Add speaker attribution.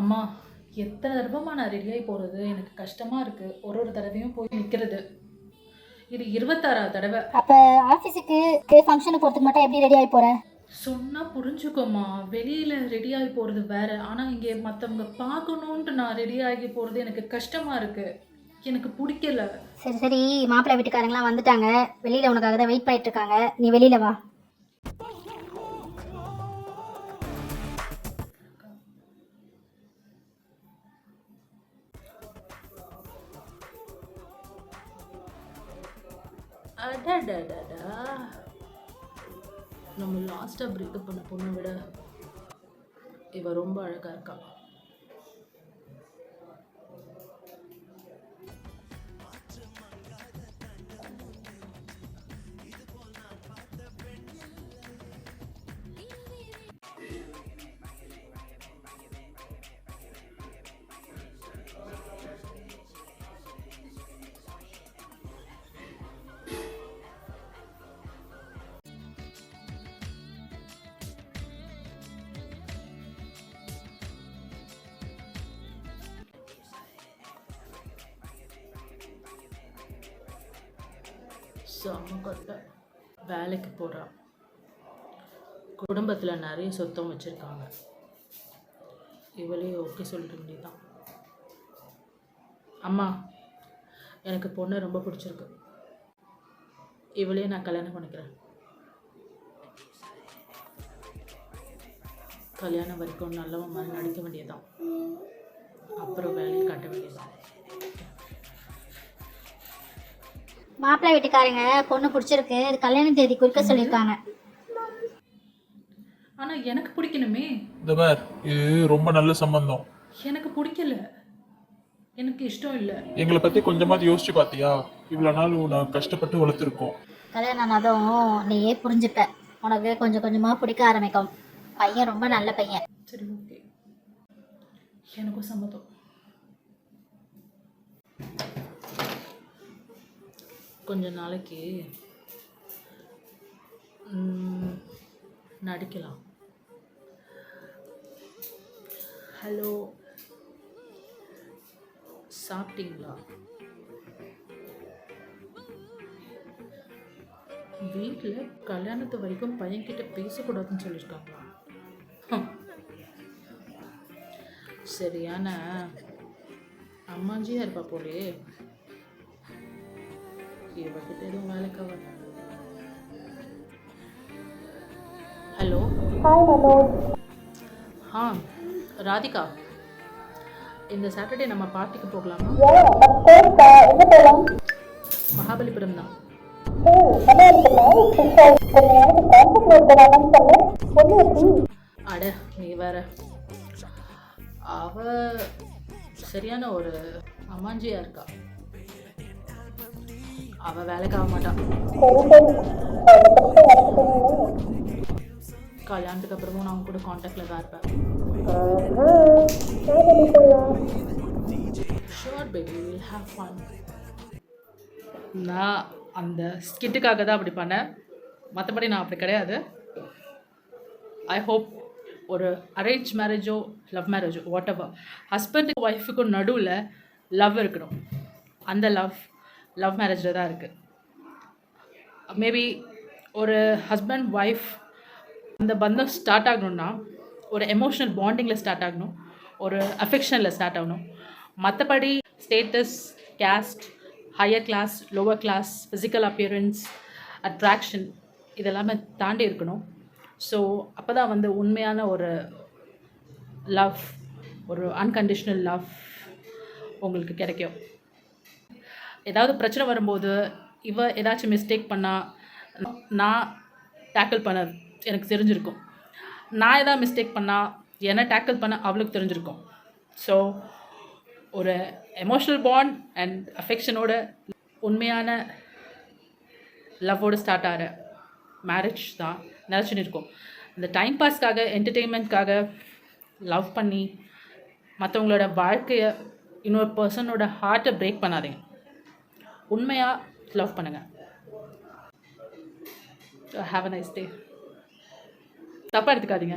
Speaker 1: அம்மா, எத்தனை தடவைம்மா நான் ரெடியாகி போகிறது? எனக்கு கஷ்டமாக இருக்குது. ஒரு ஒரு தடவையும் போய் நிற்கிறது. இது 26வது தடவை.
Speaker 2: அப்போ ஆஃபீஸுக்கு ஃபங்க்ஷனுக்கு போகிறதுக்கு மட்டும் எப்படி ரெடி ஆகி போகிறேன்?
Speaker 1: சொன்னால் புரிஞ்சுக்கோம்மா. வெளியில் ரெடியாகி போகிறது வேறு. ஆனால் இங்கே மற்றவங்க பார்க்கணுன்ட்டு நான் ரெடியாகி போகிறது எனக்கு கஷ்டமாக இருக்குது. எனக்கு பிடிக்கல.
Speaker 2: சரி சரி, மாப்பிள்ளை வீட்டுக்காரங்களாம் வந்துட்டாங்க. வெளியில் உனக்காக தான் வெயிட் பண்ணிட்டு இருக்காங்க. நீ வெளியில் வா.
Speaker 1: அடடடடா, நம்ம லாஸ்ட்டாக பிரேக்கப் பண்ண பொண்ணை விட இவ ரொம்ப அழகாக இருக்கா. செம்ம வேலைக்கு போகிறா. குடும்பத்தில் நிறைய சொத்தம் வச்சுருக்காங்க. இவளே ஓகே சொல்லிட்டு வேண்டியதான். அம்மா, எனக்கு பொண்ணு ரொம்ப பிடிச்சிருக்கு. இவளே நான் கல்யாணம் பண்ணிக்கிறேன். கல்யாணம் வரைக்கும் நல்லவன் மாதிரி நடிக்க வேண்டியதான். அப்புறம் வேலையை காட்ட வேண்டியதான்.
Speaker 2: மாப்பிள்ளை வீட்டுக்காரங்க பொண்ணு பிடிச்சிருக்கு, அது கல்யாண தேதி குறிக்க சொல்லியிருக்காங்க.
Speaker 1: ஆனால் எனக்கு பிடிக்கணுமே.
Speaker 3: இது ரொம்ப நல்ல சம்பந்தம்.
Speaker 1: எனக்கு பிடிக்கல, எனக்கு இஷ்டம் இல்லை.
Speaker 3: எங்களை பற்றி கொஞ்சமாவது யோசிச்சு பார்த்தியா? இவ்வளோ நாள் நான் கஷ்டப்பட்டு வளர்த்துருக்கோம்.
Speaker 2: கல்யாணம் ஆனதும் நீயே புரிஞ்சுப்ப. உனக்கு கொஞ்சம் கொஞ்சமாக பிடிக்க ஆரம்பிக்கும். பையன் ரொம்ப நல்ல பையன்.
Speaker 1: சரி, ஓகே, எனக்கும் சம்மதம். கொஞ்ச நாளைக்கு நடிக்கலாம். ஹலோ, சாப்பிட்டீங்களா? வீட்டில் கல்யாணத்து வரைக்கும் பையன்கிட்ட பேசக்கூடாதுன்னு சொல்லியிருக்காங்களா? சரியான அம்மாஞ்சியாக இருப்பா போலே. இவகிட்ட எதுவும் வேலைக்கு வர. ஹலோ. ராதிகா, இந்த சாட்டர்டே நம்ம பார்ட்டிக்கு போகலாமா? மகாபலிபுரம் தான். அட, நீ வேற. அவ சரியான ஒரு அம்மாஞ்சியா இருக்கா. அவ வேலைக்கு ஆக மாட்டான். கல்யாணத்துக்கு அப்புறமும் நான் கூட காண்டாக்டில் தான் இருப்பேன். Sure baby, will have fun. நான் அந்த ஸ்கிட்டுக்காக தான் அப்படி பண்ணேன், மற்றபடி நான் அப்படி கிடையாது. ஐ ஹோப் ஒரு அரேஞ்ச் மேரேஜோ லவ் மேரேஜோ வாட் எவர், ஹஸ்பண்டுக்கு ஒய்ஃபுக்கும் நடுவில் லவ் இருக்கணும். அந்த லவ் மேரேஜில் தான் இருக்குது. மேபி ஒரு ஹஸ்பண்ட் ஒய்ஃப் அந்த பந்தம் ஸ்டார்ட் ஆகணுன்னா ஒரு எமோஷ்னல் பாண்டிங்கில் ஸ்டார்ட் ஆகணும், ஒரு அஃபெக்ஷனில் ஸ்டார்ட் ஆகணும். மற்றபடி status, caste, higher class, lower class, physical appearance, attraction இதெல்லாமே தாண்டி இருக்கணும். ஸோ அப்போ தான் வந்து உண்மையான ஒரு லவ், ஒரு அன்கண்டிஷ்னல் லவ் உங்களுக்கு கிடைக்கும். ஏதாவது பிரச்சனை வரும்போது இவ ஏதாச்சும் மிஸ்டேக் பண்ணால் நான் டேக்கிள் பண்ண எனக்கு தெரிஞ்சிருக்கும். நான் ஏதாவது மிஸ்டேக் பண்ணால் என்னை டேக்கிள் பண்ண அவளுக்கு தெரிஞ்சிருக்கும். ஸோ ஒரு எமோஷ்னல் பாண்ட் அண்ட் அஃபெக்ஷனோட உண்மையான லவ்வோடு ஸ்டார்ட் ஆகிற மேரேஜ் தான் நினச்சின்னு இருக்கும். இந்த டைம் பாஸ்க்காக, என்டர்டெயின்மெண்ட்காக லவ் பண்ணி மற்றவங்களோட வாழ்க்கையை, இன்னொரு பர்சனோட ஹார்ட்டை பிரேக் பண்ணாதீங்க. உண்மையாக லவ் பண்ணுங்கள். Have a nice day. தப்பாக எடுத்துக்காதீங்க.